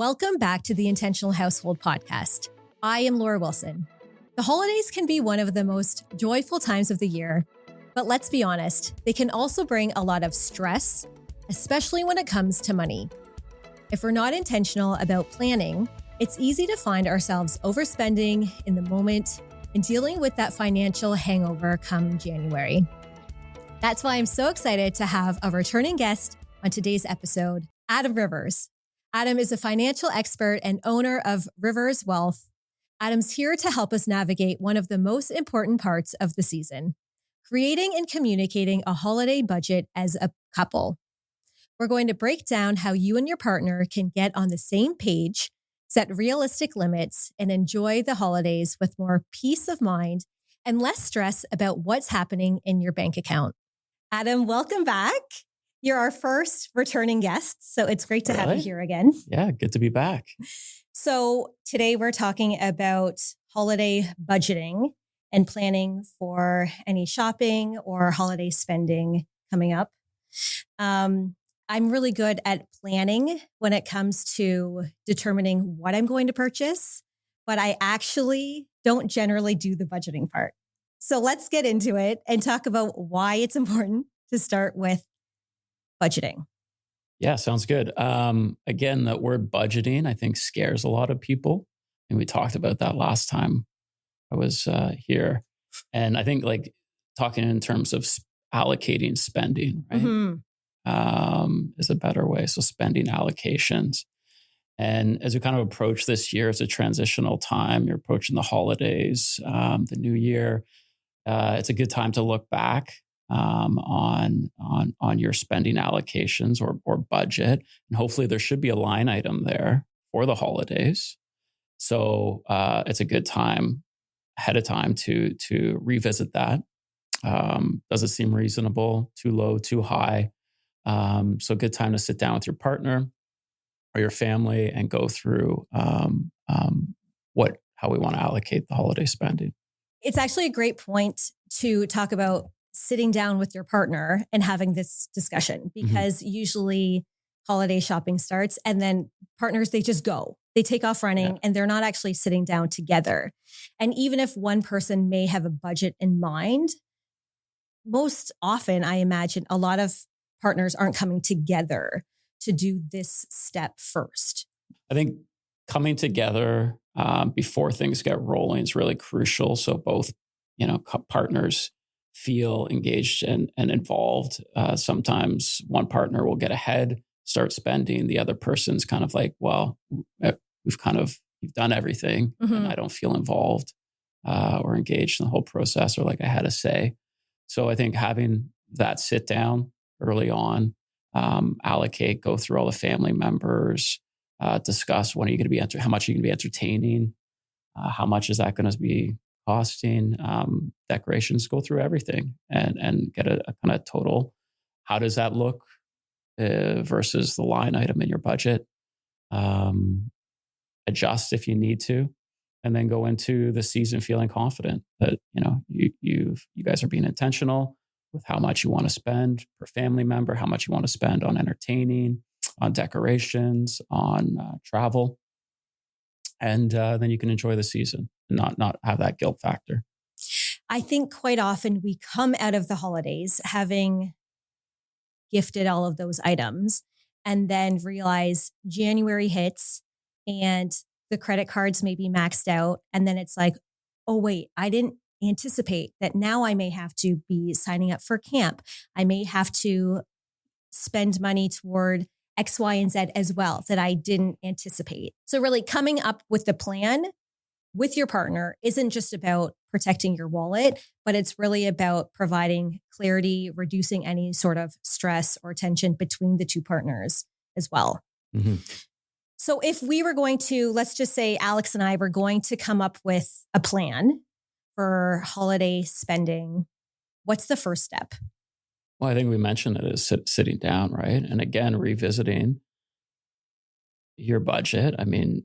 Welcome back to the Intentional Household Podcast. I am Laura Wilson. The holidays can be one of the most joyful times of the year, but let's be honest, they can also bring a lot of stress, especially when it comes to money. If we're not intentional about planning, it's easy to find ourselves overspending in the moment and dealing with that financial hangover come January. That's why I'm so excited to have a returning guest on today's episode, Adam Rivers. Adam is a financial expert and owner of Rivers Wealth. Adam's here to help us navigate one of the most important parts of the season, creating and communicating a holiday budget as a couple. We're going to break down how you and your partner can get on the same page, set realistic limits, and enjoy the holidays with more peace of mind and less stress about what's happening in your bank account. Adam, welcome back. You're our first returning guest, so it's great to have you here again. Yeah, good to be back. So today we're talking about holiday budgeting and planning for any shopping or holiday spending coming up. I'm really good at planning when it comes to determining what I'm going to purchase, but I actually don't generally do the budgeting part. So let's get into it and talk about why it's important to start with budgeting. Yeah, sounds good. Again, that word budgeting, I think, scares a lot of people. And we talked about that last time I was here. And I think like talking in terms of allocating spending, right? Is a better way. So spending allocations. And as we kind of approach this year, it's a transitional time. You're approaching the holidays, the new year. It's a good time to look back on your spending allocations or budget. And hopefully there should be a line item there for the holidays. So it's a good time ahead of time to revisit that. Does it seem reasonable? Too low, too high? So good time to sit down with your partner or your family and go through how we want to allocate the holiday spending. It's actually a great point to talk about sitting down with your partner and having this discussion, because usually holiday shopping starts and then partners, they just go. They take off running and they're not actually sitting down together. And even if one person may have a budget in mind, most often I imagine a lot of partners aren't coming together to do this step first. I think coming together before things get rolling is really crucial. So both, partners feel engaged and involved. Sometimes one partner will get ahead, start spending. The other person's kind of like, well, you've done everything and I don't feel involved or engaged in the whole process, or like I had a say. So I think having that sit down early on, allocate, go through all the family members, discuss how much are you going to be entertaining, how much is that going to be costing, decorations, go through everything and get a kind of total. How does that look versus the line item in your budget? Adjust if you need to, and then go into the season feeling confident that you guys are being intentional with how much you want to spend per family member, how much you want to spend on entertaining, on decorations, on travel. And then you can enjoy the season and not have that guilt factor. I think quite often we come out of the holidays having gifted all of those items and then realize January hits and the credit cards may be maxed out. And then it's like, oh, wait, I didn't anticipate that now I may have to be signing up for camp. I may have to spend money toward X, Y, and Z as well that I didn't anticipate. So really coming up with the plan with your partner isn't just about protecting your wallet, but it's really about providing clarity, reducing any sort of stress or tension between the two partners as well. So if we were going to, let's just say Alex and I were going to come up with a plan for holiday spending, what's the first step? Well, I think we mentioned it as sitting down, right? And again, revisiting your budget. I mean,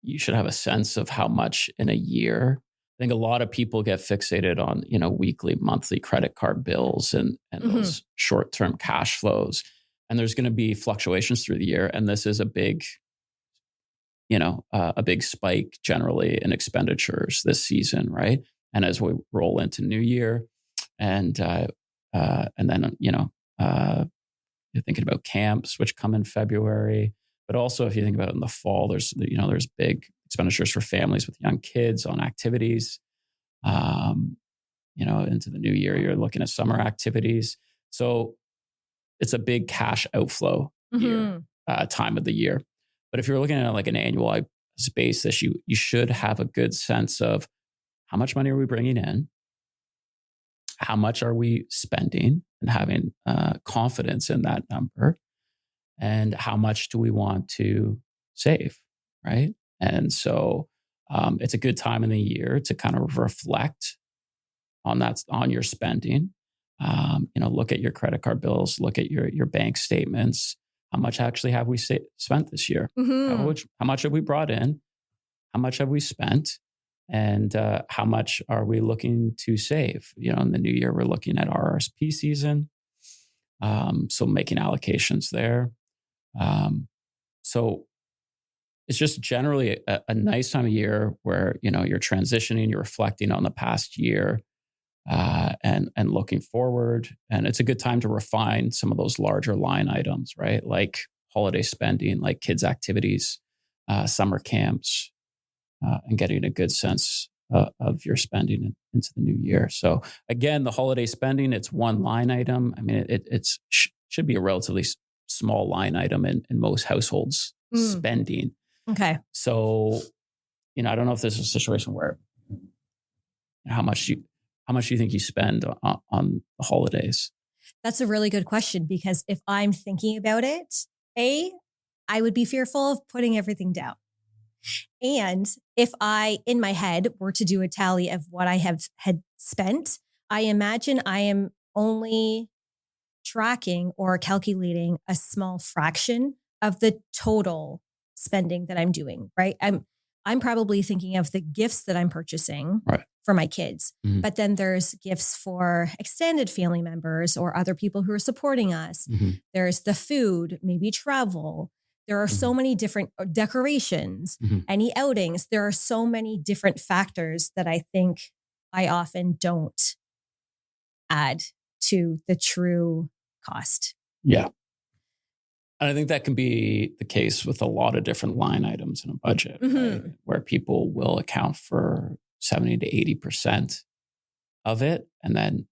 you should have a sense of how much in a year. I think a lot of people get fixated on, weekly, monthly credit card bills and those short-term cash flows. And there's going to be fluctuations through the year. And this is a big a big spike generally in expenditures this season, right? And as we roll into New Year, and then you're thinking about camps, which come in February, but also if you think about it in the fall, there's big expenditures for families with young kids on activities. Into the new year, you're looking at summer activities. So it's a big cash outflow year, time of the year. But if you're looking at like an annual basis, you should have a good sense of how much money are we bringing in, how much are we spending, and having confidence in that number, and how much do we want to save, right? And so it's a good time in the year to kind of reflect on your spending. Look at your credit card bills, look at your bank statements. How much actually have we spent this year? How much have we brought in? How much have we spent? And how much are we looking to save? In the new year, we're looking at RRSP season. So making allocations there. So it's just generally a nice time of year where, you're transitioning, you're reflecting on the past year, and looking forward. And it's a good time to refine some of those larger line items, right? Like holiday spending, like kids' activities, summer camps, and getting a good sense of your spending into the new year. So again, the holiday spending, it's one line item. I mean, it should be a relatively small line item in most households' spending. Okay. So, I don't know if there's a situation where how much do you think you spend on the holidays? That's a really good question, because if I'm thinking about it, I would be fearful of putting everything down. And if I, in my head, were to do a tally of what I had spent, I imagine I am only tracking or calculating a small fraction of the total spending that I'm doing, right? I'm probably thinking of the gifts that I'm purchasing for my kids, but then there's gifts for extended family members or other people who are supporting us. There's the food, maybe travel. There are so many different decorations, any outings. There are so many different factors that I think I often don't add to the true cost. Yeah. And I think that can be the case with a lot of different line items in a budget, right? Where people will account for 70 to 80% of it and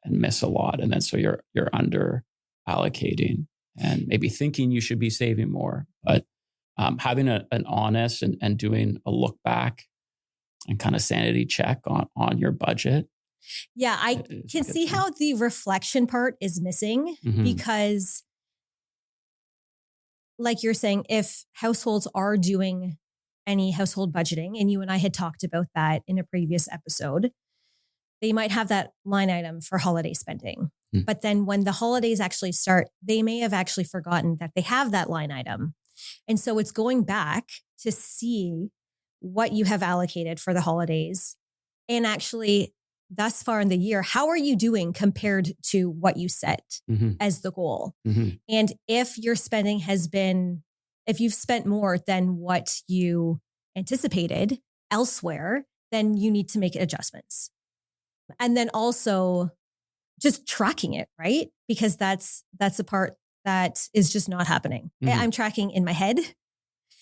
miss a lot. And then so you're under allocating and maybe thinking you should be saving more. But having an honest and doing a look back and kind of sanity check on your budget. Yeah, I can see how the reflection part is missing because, like you're saying, if households are doing any household budgeting, and you and I had talked about that in a previous episode, they might have that line item for holiday spending. But then when the holidays actually start, they may have actually forgotten that they have that line item. And so it's going back to see what you have allocated for the holidays. And actually, thus far in the year, how are you doing compared to what you set as the goal? And if your spending if you've spent more than what you anticipated elsewhere, then you need to make adjustments. And then also just tracking it, right? Because that's a part that is just not happening. I'm tracking in my head,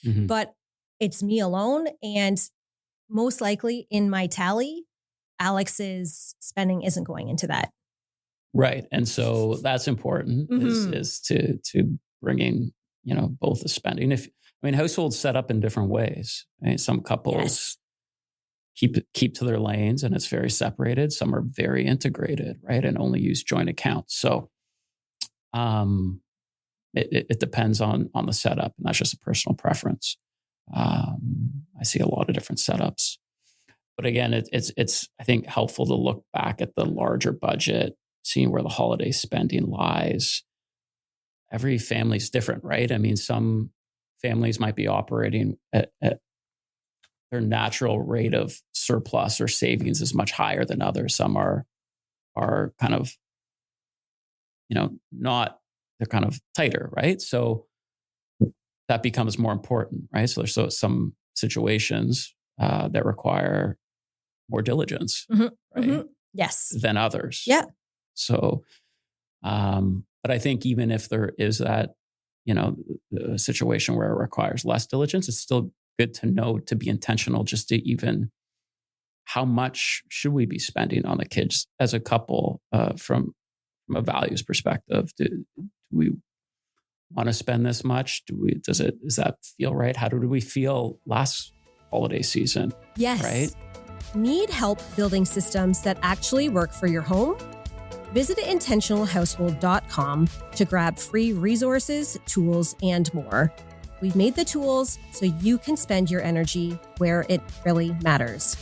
but it's me alone. And most likely in my tally, Alex's spending isn't going into that. Right. And so that's important is to bringing, both the spending. Households set up in different ways. Some couples keep to their lanes and it's very separated. Some are very integrated, right? And only use joint accounts. So it depends on the setup, and that's just a personal preference. I see a lot of different setups. But again, it's I think helpful to look back at the larger budget, seeing where the holiday spending lies. Every family's different, right? Some families might be operating at their natural rate of surplus or savings is much higher than others. Some are kind of, they're kind of tighter, right? So that becomes more important, right? So there's some situations that require more diligence, right? Yes. Than others. Yeah. So, but I think even if there is that, a situation where it requires less diligence, it's still good to know to be intentional, just to even how much should we be spending on the kids as a couple from a values perspective. Do we want to spend this much? Does that feel right? How did we feel last holiday season? Yes. Right? Need help building systems that actually work for your home? Visit intentionalhousehold.com to grab free resources, tools, and more. We've made the tools so you can spend your energy where it really matters.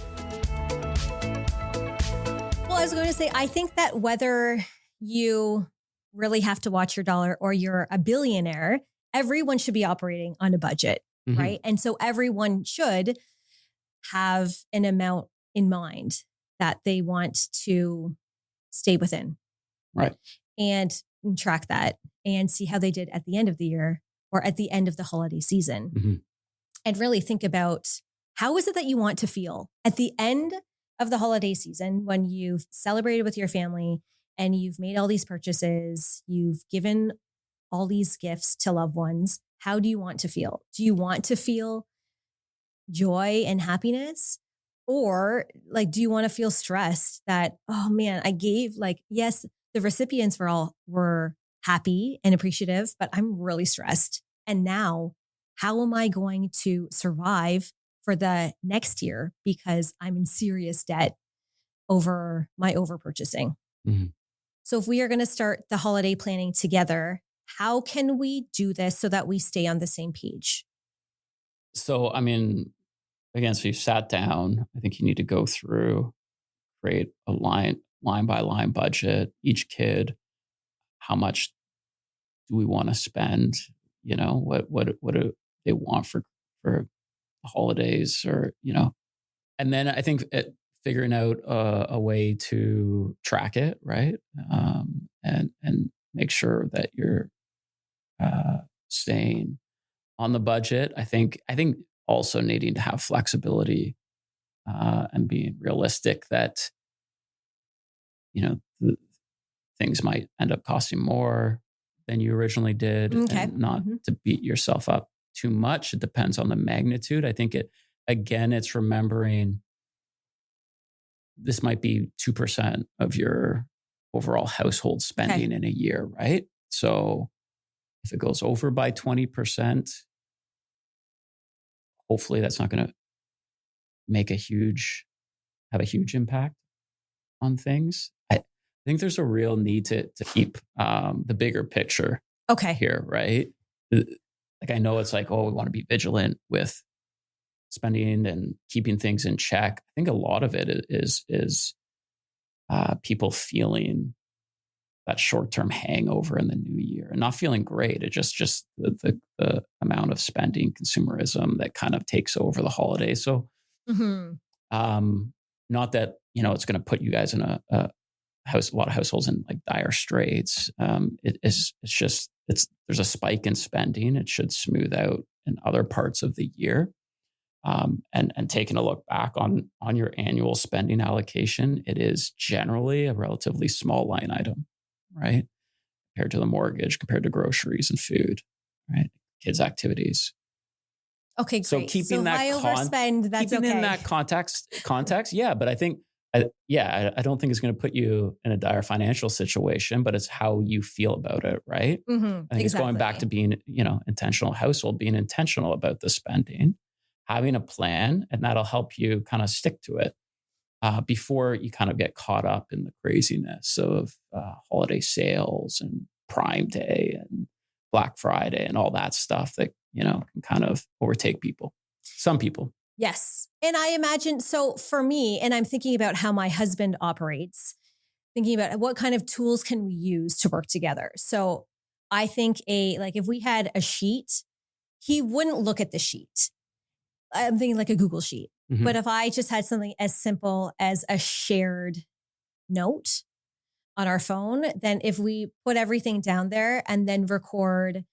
Well, I was going to say, I think that whether you really have to watch your dollar or you're a billionaire, everyone should be operating on a budget, right? And so everyone should have an amount in mind that they want to stay within. Right. And track that and see how they did at the end of the year or at the end of the holiday season. And really think about, how is it that you want to feel at the end of the holiday season when you've celebrated with your family and you've made all these purchases, you've given all these gifts to loved ones? How do you want to feel? Do you want to feel joy and happiness? Or do you want to feel stressed that, oh man, I gave, yes, the recipients were happy and appreciative, but I'm really stressed. And now how am I going to survive for the next year because I'm in serious debt over my overpurchasing? So if we are going to start the holiday planning together, how can we do this so that we stay on the same page? So, again, so you sat down. I think you need to go through, create a line by line budget. Each kid, how much do we want to spend? What do they want for the holidays, or and then I think figuring out a way to track it, right? And make sure that you're staying on the budget. I think also needing to have flexibility and being realistic that things might end up costing more than you originally did, and not to beat yourself up too much. It depends on the magnitude. I think it's remembering this might be 2% of your overall household spending in a year, right? So if it goes over by 20%, hopefully that's not going to have a huge impact on things. I think there's a real need to keep the bigger picture here, right? I know it's we want to be vigilant with spending and keeping things in check. I think a lot of it is people feeling that short-term hangover in the new year and not feeling great. It just the amount of spending, consumerism that kind of takes over the holidays. So, not that it's going to put you guys in a lot of households in dire straits. It's just there's a spike in spending. It should smooth out in other parts of the year. And taking a look back on your annual spending allocation, it is generally a relatively small line item, right? Compared to the mortgage, compared to groceries and food, right? Kids' activities. Okay, great. So keeping that if I overspend, that's keeping okay. in that context, yeah. But I think, I don't think it's going to put you in a dire financial situation, but it's how you feel about it, right? I think it's going back to being, intentional household, being intentional about the spending, having a plan, and that'll help you kind of stick to it before you kind of get caught up in the craziness of holiday sales and Prime Day and Black Friday and all that stuff that, can kind of overtake people. Some people. Yes. And I imagine, so for me, and I'm thinking about how my husband operates, thinking about what kind of tools can we use to work together. So I think if we had a sheet, he wouldn't look at the sheet. I'm thinking like a Google sheet. But if I just had something as simple as a shared note on our phone, then if we put everything down there and then record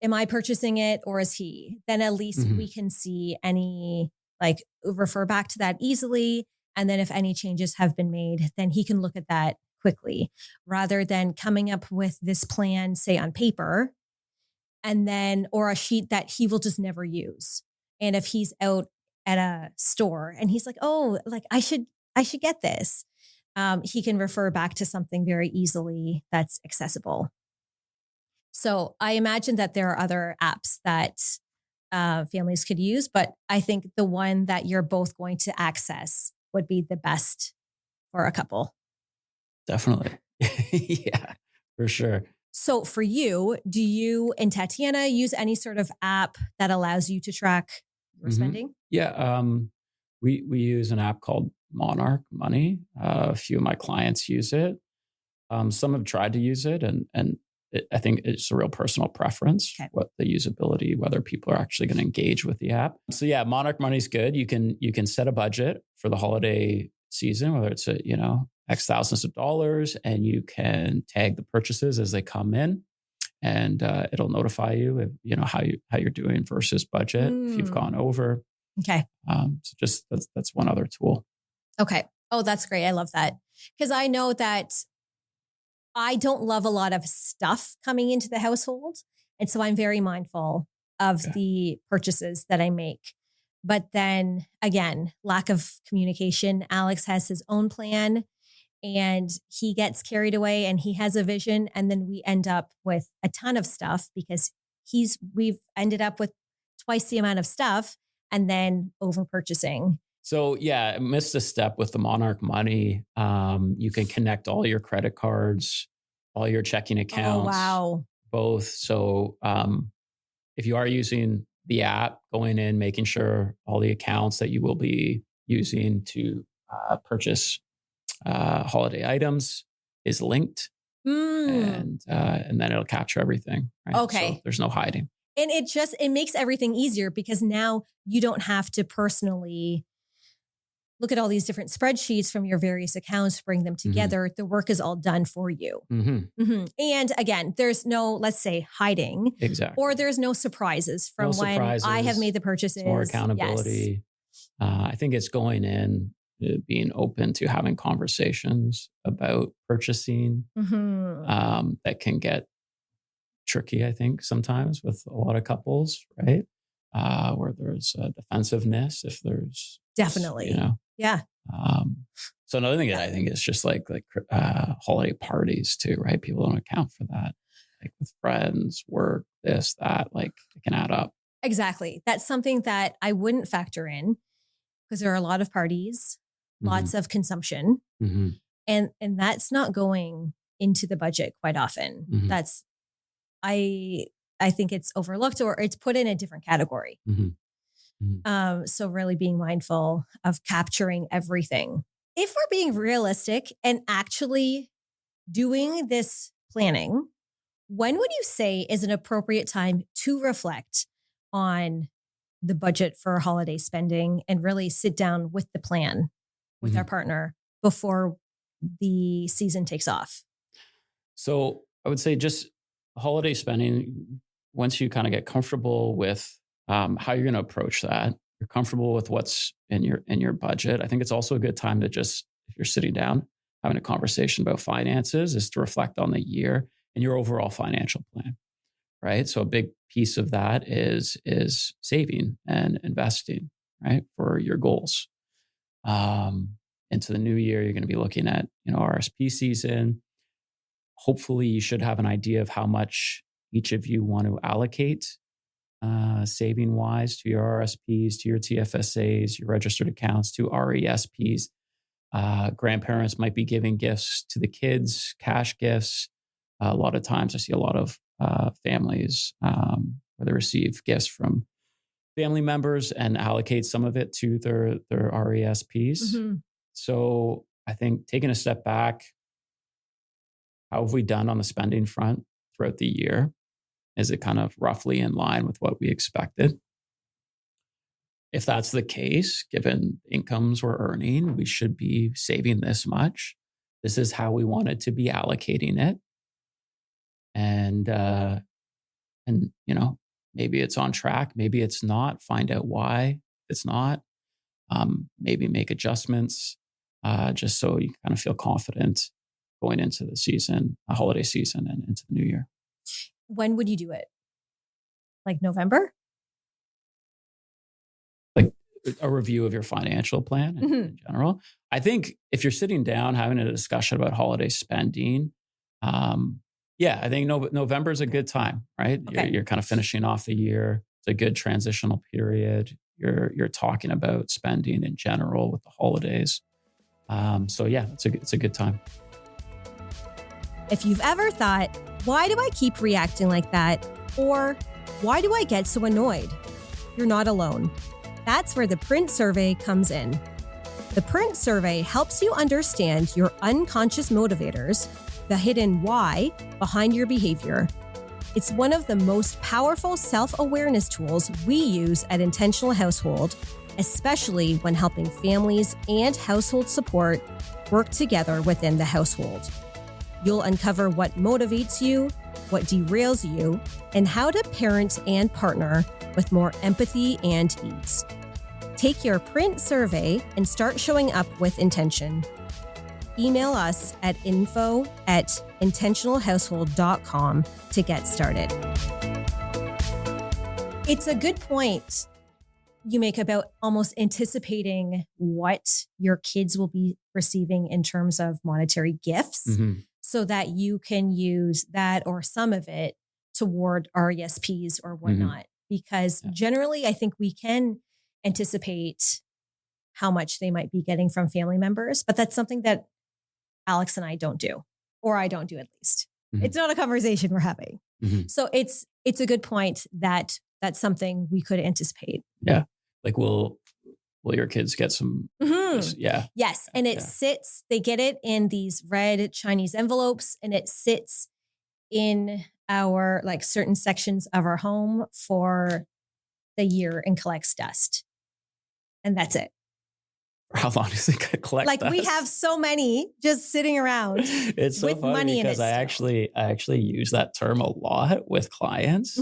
am I purchasing it or is he? Then at least we can see any, like, refer back to that easily. And then if any changes have been made, then he can look at that quickly rather than coming up with this plan, say on paper, and then, or a sheet that he will just never use. And if he's out at a store and he's like, oh, like I should get this. He can refer back to something very easily that's accessible. So I imagine that there are other apps that families could use, but I think the one that you're both going to access would be the best for a couple. Definitely. Yeah, for sure. So for you, do you and Tatiana use any sort of app that allows you to track your spending? Yeah. We use an app called Monarch Money. A few of my clients use it. Some have tried to use it, and I think it's a real personal preference, what the usability, whether people are actually going to engage with the app. So yeah, Monarch Money is good. You can set a budget for the holiday season, whether it's X thousands of dollars, and you can tag the purchases as they come in, and it'll notify you, how you're doing versus budget if you've gone over. Okay. So just that's one other tool. Okay. Oh, that's great. I love that because I know that I don't love a lot of stuff coming into the household, and so I'm very mindful of the purchases that I make. But then again, lack of communication. Alex has his own plan and he gets carried away and he has a vision. And then we end up with a ton of stuff because we've ended up with twice the amount of stuff and then over purchasing. So yeah, I missed a step with the Monarch Money. You can connect all your credit cards, all your checking accounts. Oh, wow. Both. So if you are using the app, going in, making sure all the accounts that you will be using to purchase holiday items is linked, and then it'll capture everything. Right? Okay. So there's no hiding. And it makes everything easier because now you don't have to personally look at all these different spreadsheets from your various accounts, bring them together. The work is all done for you. And again, there's no, let's say, hiding. Exactly. Or there's no surprises from when I have made the purchases. More accountability. Yes. I think it's going in, being open to having conversations about purchasing that can get tricky, I think, sometimes with a lot of couples, right? Where there's defensiveness, if there's definitely, yeah. So another thing that I think is just like holiday parties too, right? People don't account for that, like with friends, work, this, that, like it can add up. Exactly. That's something that I wouldn't factor in because there are a lot of parties, lots of consumption, and that's not going into the budget quite often. That's I think it's overlooked or it's put in a different category. So really being mindful of capturing everything. If we're being realistic and actually doing this planning, when would you say is an appropriate time to reflect on the budget for holiday spending and really sit down with the plan with our partner before the season takes off? So I would say just holiday spending, once you kind of get comfortable with how you're going to approach that, you're comfortable with what's in your budget. I think it's also a good time to just, if you're sitting down, having a conversation about finances, is to reflect on the year and your overall financial plan, right? So a big piece of that is saving and investing, right, for your goals. Into the new year, you're going to be looking at, RSP season. Hopefully you should have an idea of how much each of you want to allocate saving wise to your RSPs, to your TFSAs, your registered accounts, to RESPs. Grandparents might be giving gifts to the kids, cash gifts. A lot of times I see a lot of families where they receive gifts from family members and allocate some of it to their RESPs. So I think taking a step back, how have we done on the spending front throughout the year? Is it kind of roughly in line with what we expected? If that's the case, given incomes we're earning, we should be saving this much. This is how we wanted to be allocating it. And And, maybe it's on track, maybe it's not. Find out why it's not. Maybe make adjustments, just so you kind of feel confident going into the season, a holiday season, and into the new year. When would you do it? Like November? Like a review of your financial plan in general. I think if you're sitting down having a discussion about holiday spending, I think November is a good time, right? Okay. You're kind of finishing off the year. It's a good transitional period. You're talking about spending in general with the holidays. It's a good time. If you've ever thought, why do I keep reacting like that? Or why do I get so annoyed? You're not alone. That's where the Print Survey comes in. The Print Survey helps you understand your unconscious motivators, the hidden why behind your behavior. It's one of the most powerful self-awareness tools we use at Intentional Household, especially when helping families and household support work together within the household. You'll uncover what motivates you, what derails you, and how to parent and partner with more empathy and ease. Take your Print Survey and start showing up with intention. Email us at info@intentionalhousehold.com to get started. It's a good point you make about almost anticipating what your kids will be receiving in terms of monetary gifts, so that you can use that or some of it toward RESPs or whatnot. Because generally, I think we can anticipate how much they might be getting from family members, but that's something that Alex and I don't do, or I don't do at least. It's not a conversation we're having. So it's a good point that that's something we could anticipate. Yeah. Like, will your kids get some? Yes. And it sits, they get it in these red Chinese envelopes, and it sits in our like certain sections of our home for the year and collects dust. And that's it. How long does it collect like dust? We have so many just sitting around. It's so with funny money because in it I actually use that term a lot with clients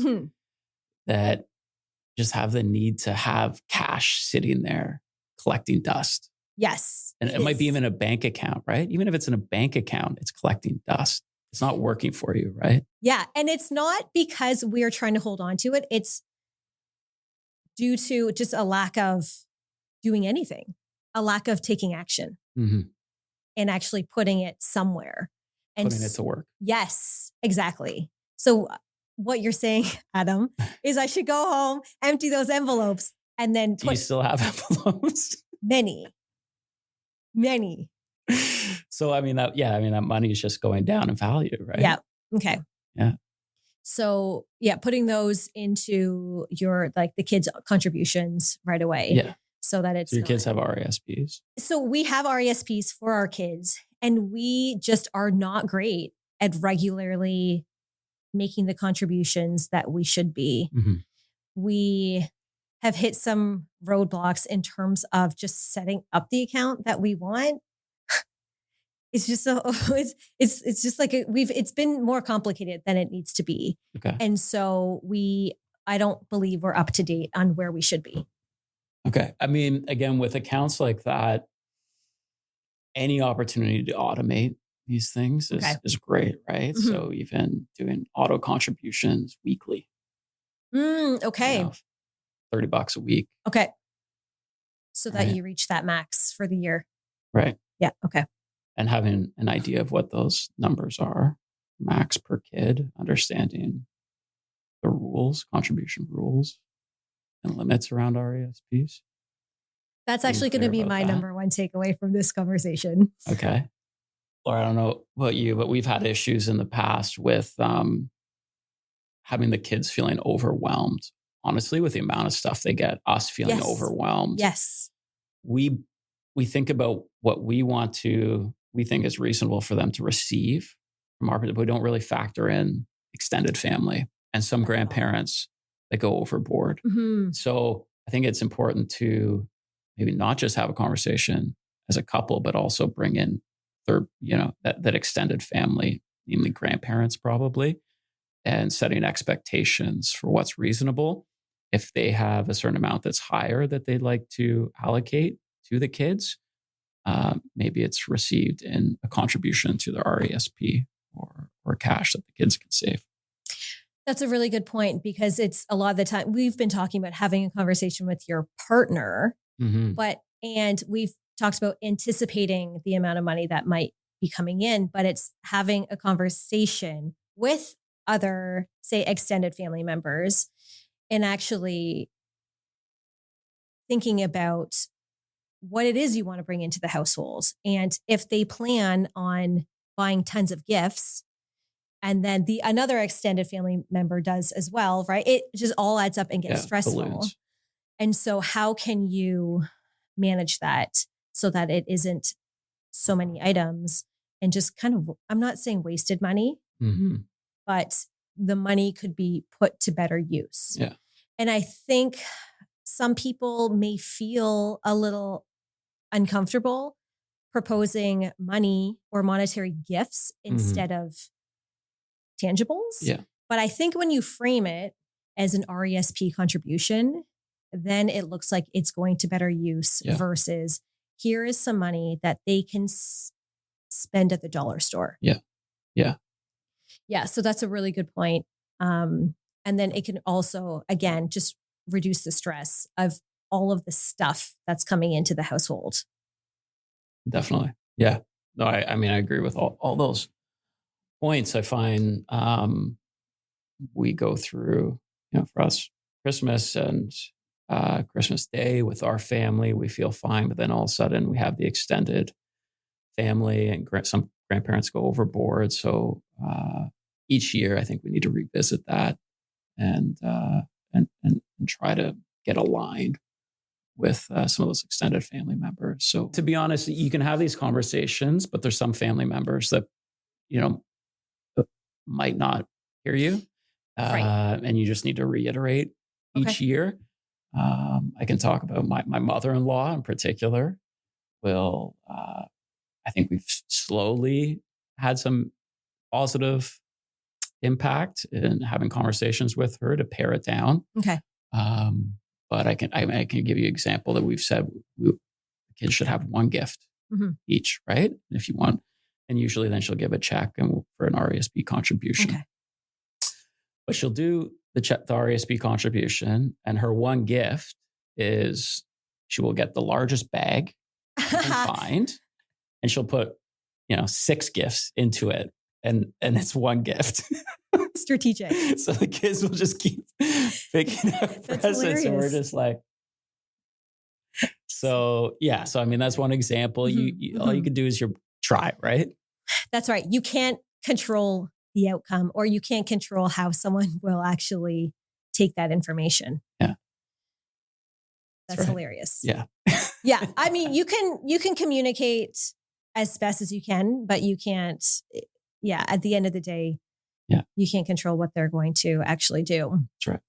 that just have the need to have cash sitting there collecting dust. Yes. And it might be even a bank account, right? Even if it's in a bank account, it's collecting dust. It's not working for you, right? Yeah. And it's not because we're trying to hold on to it. It's due to just a lack of doing anything, a lack of taking action and actually putting it somewhere. And putting it to work. Yes, exactly. So what you're saying, Adam, is I should go home, empty those envelopes, and then Do you still have envelopes? Many. So, that money is just going down in value, right? Yeah. Okay. Yeah. So putting those into your, like the kids' contributions right away. Yeah. So that it's your kids have RESPs. So we have RESPs for our kids, and we just are not great at regularly making the contributions that we should be. We have hit some roadblocks in terms of just setting up the account that we want. It's just it's just like it's been more complicated than it needs to be. Okay. And so I don't believe we're up to date on where we should be. Okay. I mean, again, with accounts like that, any opportunity to automate these things is great, right? So even doing auto contributions weekly. Okay. $30 a week. Okay. So that you reach that max for the year. Right. Yeah. Okay. And having an idea of what those numbers are, max per kid, understanding the rules, contribution rules, and limits around RESPs. That's actually going to be my number one takeaway from this conversation. Okay. Laura, I don't know about you, but we've had issues in the past with having the kids feeling overwhelmed, honestly, with the amount of stuff they get, us feeling overwhelmed. Yes. We think about what we think is reasonable for them to receive from our, but we don't really factor in extended family and some grandparents that go overboard. So I think it's important to maybe not just have a conversation as a couple, but also bring in that extended family, namely grandparents probably, and setting expectations for what's reasonable. If they have a certain amount that's higher that they'd like to allocate to the kids, maybe it's received in a contribution to their RESP or cash that the kids can save. That's a really good point, because it's a lot of the time we've been talking about having a conversation with your partner, and we've talked about anticipating the amount of money that might be coming in, but it's having a conversation with other, say, extended family members, and actually thinking about what it is you want to bring into the household. And if they plan on buying tons of gifts, and then another extended family member does as well, right? It just all adds up and gets stressful. Balloons. And so how can you manage that so that it isn't so many items and just kind of, I'm not saying wasted money, but the money could be put to better use. Yeah. And I think some people may feel a little uncomfortable proposing money or monetary gifts instead of tangibles. Yeah. But I think when you frame it as an RESP contribution, then it looks like it's going to better use versus here is some money that they can spend at the dollar store. Yeah. Yeah. Yeah. So that's a really good point. And then it can also, again, just reduce the stress of all of the stuff that's coming into the household. Definitely. Yeah. No, I mean, I agree with all those points. I find we go through, for us, Christmas and Christmas Day with our family, we feel fine. But then all of a sudden we have the extended family and some grandparents go overboard. So each year, I think we need to revisit that and try to get aligned with some of those extended family members. So to be honest, you can have these conversations, but there's some family members that, might not hear you. And you just need to reiterate each year. I can talk about my mother-in-law in particular. I think we've slowly had some positive impact in having conversations with her to pare it down. Okay. But I can give you an example that we've said the kids should have one gift each, right? If you want, and usually then she'll give a check for an RESP contribution. Okay. But she'll do the RESP contribution, and her one gift is she will get the largest bag you can find, and she'll put 6 gifts into it, and it's one gift. Strategic. So the kids will just keep picking up presents, and we're just like, so yeah. So I mean, that's one example. You all you can do is try, right? That's right. You can't control the outcome, or you can't control how someone will actually take that information. Yeah. That's right. Hilarious. Yeah. Yeah. I mean, you can communicate as best as you can, but you can't, at the end of the day, you can't control what they're going to actually do. That's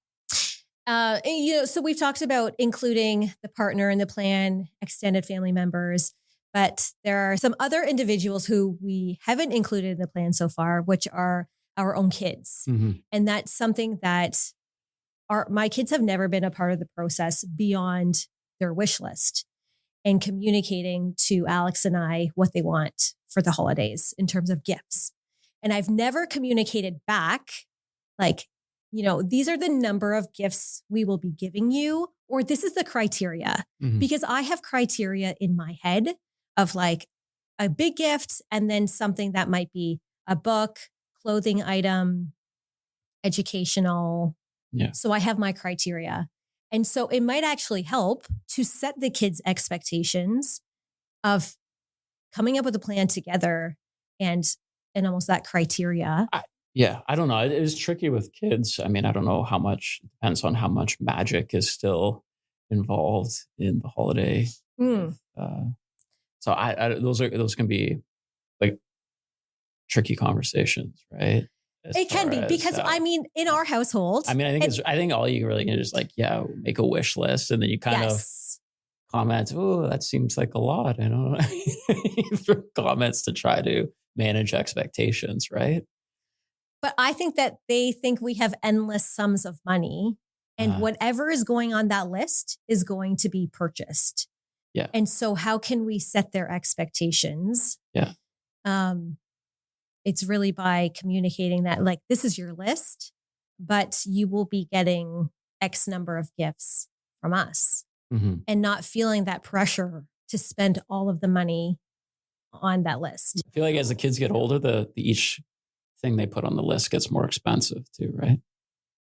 right. So we've talked about including the partner in the plan, extended family members, but there are some other individuals who we haven't included in the plan so far, which are our own kids. And that's something that my kids have never been a part of the process beyond their wish list and communicating to Alex and I what they want for the holidays in terms of gifts. And I've never communicated back like, these are the number of gifts we will be giving you, or this is the criteria, because I have criteria in my head of like a big gift and then something that might be a book, clothing item, educational. Yeah. So I have my criteria. And so it might actually help to set the kids' expectations of coming up with a plan together and almost that criteria. I don't know. It is tricky with kids. I mean, I don't know how much, it depends on how much magic is still involved in the holiday. So those can be like tricky conversations, right? It can be because I mean, in our household, I mean, I think all you really can do is like, make a wish list, and then you kind of comment, "Oh, that seems like a lot." I don't know. Comments to try to manage expectations, right? But I think that they think we have endless sums of money, and whatever is going on that list is going to be purchased. Yeah. And so how can we set their expectations? Yeah. It's really by communicating that, like, this is your list, but you will be getting X number of gifts from us, and not feeling that pressure to spend all of the money on that list. I feel like as the kids get older, the each thing they put on the list gets more expensive too, right?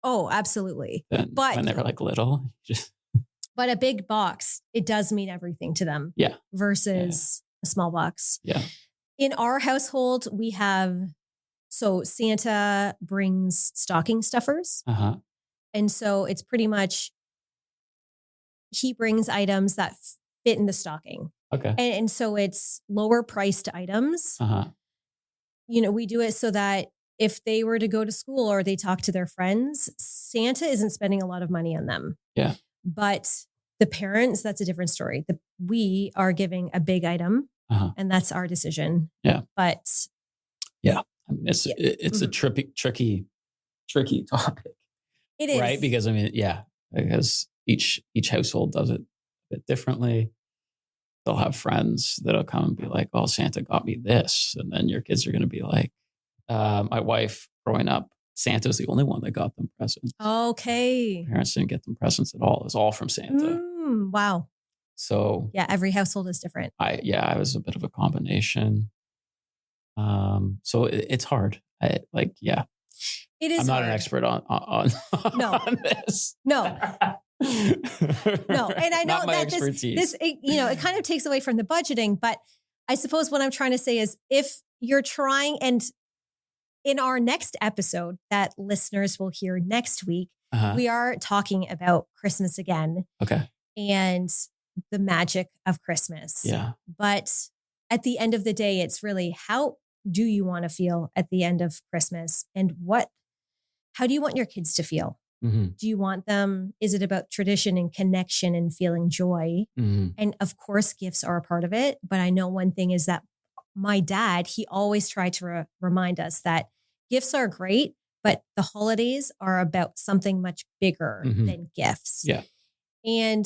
Oh, absolutely. But when they were like little, but a big box, it does mean everything to them. Yeah. Versus a small box. Yeah. In our household, we have, so Santa brings stocking stuffers. And so it's pretty much, he brings items that fit in the stocking. Okay. And so it's lower priced items. We do it so that if they were to go to school or they talk to their friends, Santa isn't spending a lot of money on them. Yeah. But the parents, that's a different story. We are giving a big item, and that's our decision. Yeah. But yeah, I mean, it's a tricky topic. It is. Right. Because because each household does it a bit differently. They'll have friends that'll come and be like, "Oh, Santa got me this," and then your kids are going to be like, "My wife, growing up, Santa's the only one that got them presents. Okay, parents didn't get them presents at all. It was all from Santa." Wow. So yeah, every household is different. I was a bit of a combination. So it's hard. It is. I'm not an expert on this. No. No. And I know that this, it kind of takes away from the budgeting, but I suppose what I'm trying to say is, if you're trying, and in our next episode that listeners will hear next week, we are talking about Christmas again. Okay. And the magic of Christmas. Yeah. But at the end of the day, it's really, how do you want to feel at the end of Christmas? And how do you want your kids to feel? Do you want them? Is it about tradition and connection and feeling joy? And of course, gifts are a part of it. But I know one thing is that my dad, he always tried to remind us that gifts are great, but the holidays are about something much bigger than gifts. Yeah. And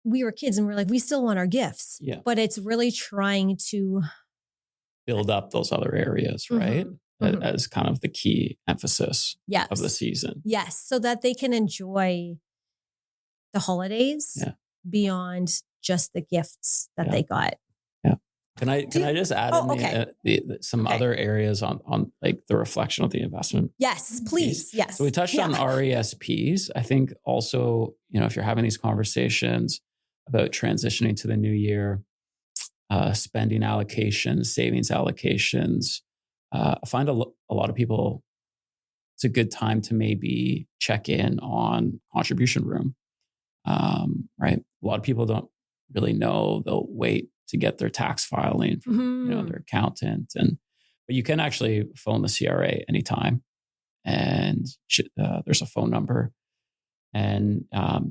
we were kids and we're like, we still want our gifts. Yeah. But it's really trying to build up those other areas, right? As kind of the key emphasis of the season. Yes. So that they can enjoy the holidays beyond just the gifts that they got. Yeah. Can I just add some other areas on like the reflection of the investment? Yes, please. Piece? Yes. So we touched on RESPs. I think also, if you're having these conversations about transitioning to the new year, spending allocations, savings allocations, I find a lot of people, it's a good time to maybe check in on contribution room, right? A lot of people don't really know. They'll wait to get their tax filing from their accountant, but you can actually phone the CRA anytime, and there's a phone number, and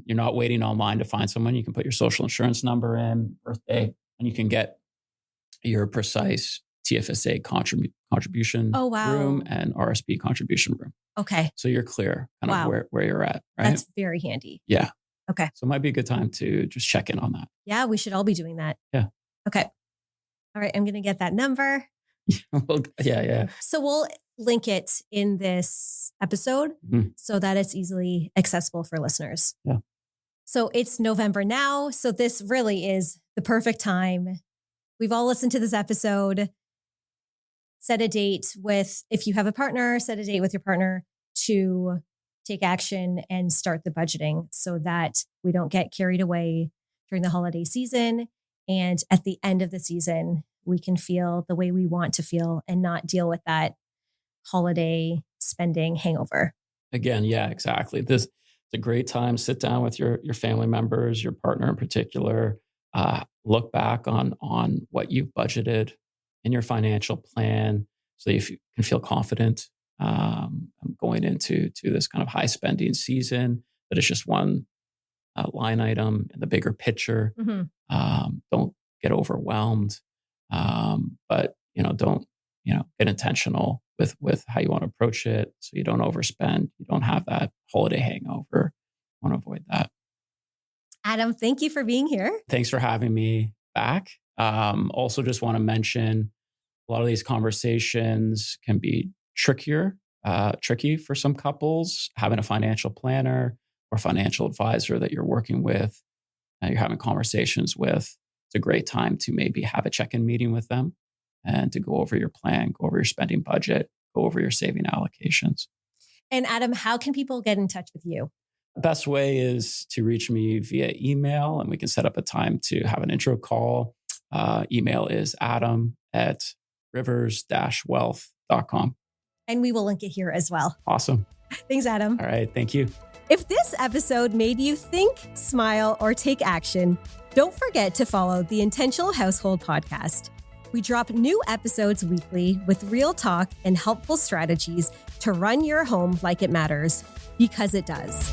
you're not waiting online to find someone. You can put your social insurance number in, birthday, and you can get your precise TFSA contribution room and RSP contribution room. Okay. So you're clear kind of where you're at, right? That's very handy. Yeah. Okay. So it might be a good time to just check in on that. Yeah, we should all be doing that. Yeah. Okay. All right. I'm going to get that number. Yeah. So we'll link it in this episode so that it's easily accessible for listeners. Yeah. So it's November now. So this really is the perfect time. We've all listened to this episode. Set a date if you have a partner, set a date with your partner to take action and start the budgeting so that we don't get carried away during the holiday season. And at the end of the season, we can feel the way we want to feel and not deal with that holiday spending hangover. Again, yeah, exactly. This is a great time. Sit down with your family members, your partner in particular. Look back on what you've budgeted in your financial plan so that you can feel confident going into this kind of high spending season. That it's just one line item in the bigger picture. Don't get overwhelmed, but don't get intentional with how you want to approach it, so you don't overspend, you don't have that holiday hangover. Want to avoid that. Adam, thank you for being here. Thanks for having me back. Also, just want to mention a lot of these conversations can be tricky for some couples. Having a financial planner or financial advisor that you're working with, you're having conversations with, it's a great time to maybe have a check-in meeting with them and to go over your plan, go over your spending budget, go over your saving allocations. And Adam, how can people get in touch with you? The best way is to reach me via email, and we can set up a time to have an intro call. Email is adam@rivers-wealth.com. And we will link it here as well. Awesome. Thanks, Adam. All right. Thank you. If this episode made you think, smile, or take action, don't forget to follow the Intentional Household podcast. We drop new episodes weekly with real talk and helpful strategies to run your home like it matters, because it does.